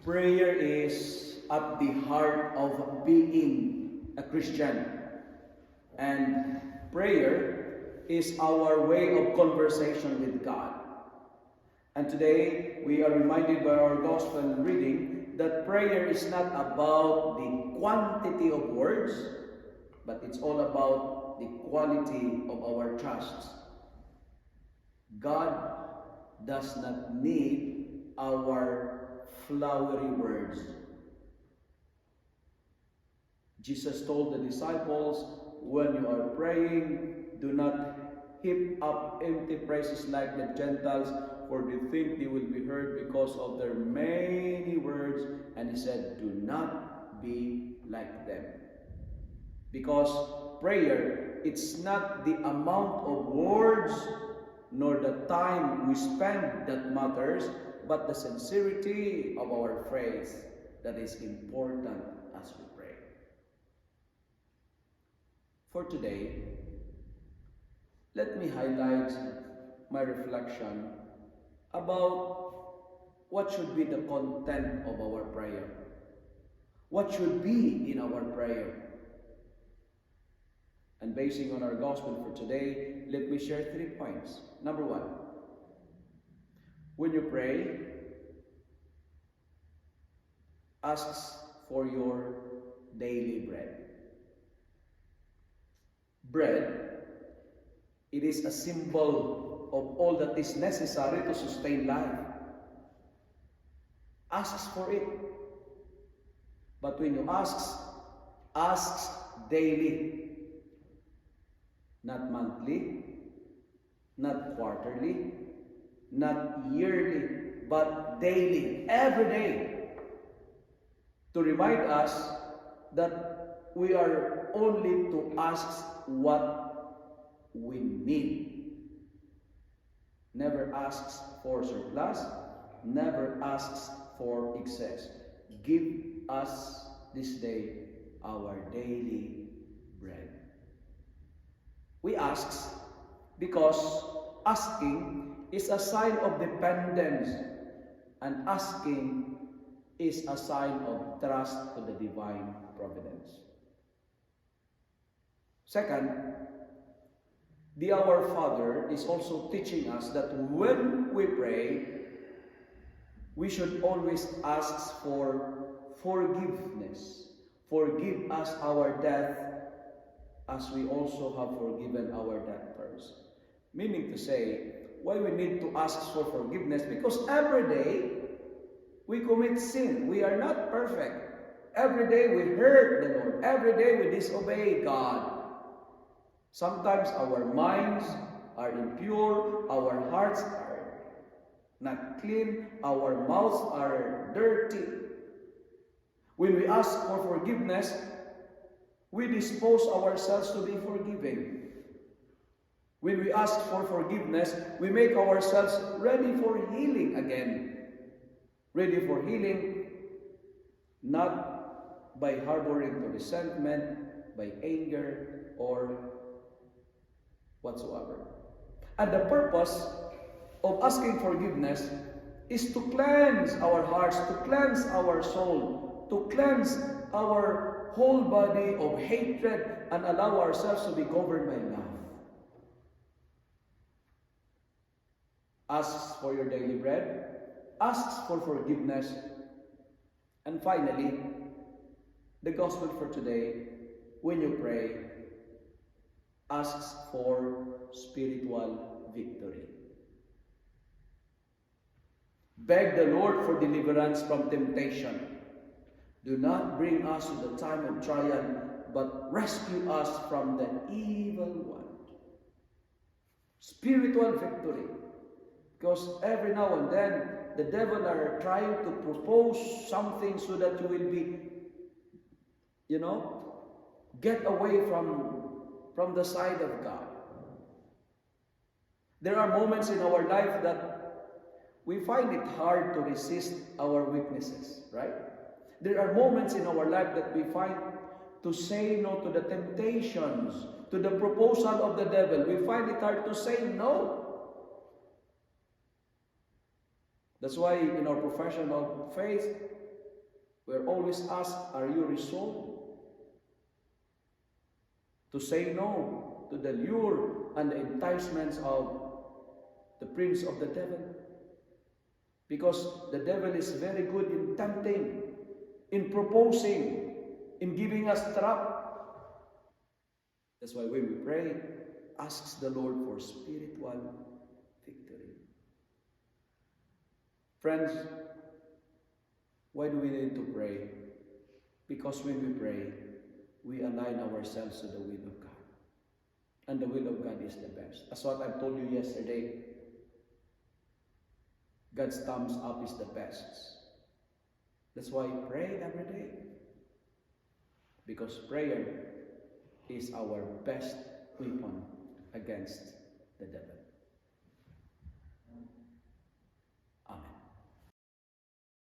Prayer is at the heart of being a Christian. And prayer is our way of conversation with God. And today, we are reminded by our gospel reading that prayer is not about the quantity of words, but it's all about the quality of our trust. God does not need our flowery words. Jesus told the disciples, when you are praying, do not heap up empty phrases like the Gentiles, for they think they will be heard because of their many words. And he said, do not be like them. Because prayer, it's not the amount of words nor the time we spend that matters, but the sincerity of our phrase that is important as we pray. For today, let me highlight my reflection about what should be the content of our prayer. What should be in our prayer? And basing on our gospel for today, let me share 3 points. Number 1, when you pray, ask for your daily bread. Bread, it is a symbol of all that is necessary to sustain life. Ask for it. But when you ask daily. Not monthly, not quarterly, not yearly, but daily, every day. To remind us that we are only to ask what we need. Never asks for surplus, never asks for excess. Give us this day our daily bread. We ask because asking is a sign of dependence, and asking is a sign of trust to the divine providence. Second, the Our Father is also teaching us that when we pray, we should always ask for forgiveness. Forgive us our debt as we also have forgiven our debtors. Meaning to say, why we need to ask for forgiveness? Because every day, we commit sin. We are not perfect. Every day we hurt the Lord. Every day we disobey God. Sometimes our minds are impure, our hearts are not clean, our mouths are dirty. When we ask for forgiveness, we dispose ourselves to be forgiving. When we ask for forgiveness, we make ourselves ready for healing again. Ready for healing, not by harboring resentment, by anger, or whatsoever. And the purpose of asking forgiveness is to cleanse our hearts, to cleanse our soul, to cleanse our whole body of hatred and allow ourselves to be governed by love. Ask for your daily bread. Ask for forgiveness. And finally, the gospel for today, when you pray, asks for spiritual victory. Beg the Lord for deliverance from temptation. Do not bring us to the time of trial, but rescue us from the evil one. Spiritual victory. Because every now and then, the devil are trying to propose something so that you will be, get away from the side of God. There are moments in our life that we find it hard to resist our weaknesses, right? There are moments in our life that we find to say no to the temptations, to the proposal of the devil. We find it hard to say no. That's why in our profession of faith, We're always asked, are you resolved to say no to the lure and the enticements of the prince of the devil? Because the devil is very good in tempting, in proposing, in giving us trap. That's why when we pray, asks the Lord for spiritual victory. Friends, why do we need to pray? Because when we pray, we align ourselves to the will of God. And the will of God is the best. As what I've told you yesterday, God's thumbs up is the best. That's why pray every day. Because prayer is our best weapon against the devil.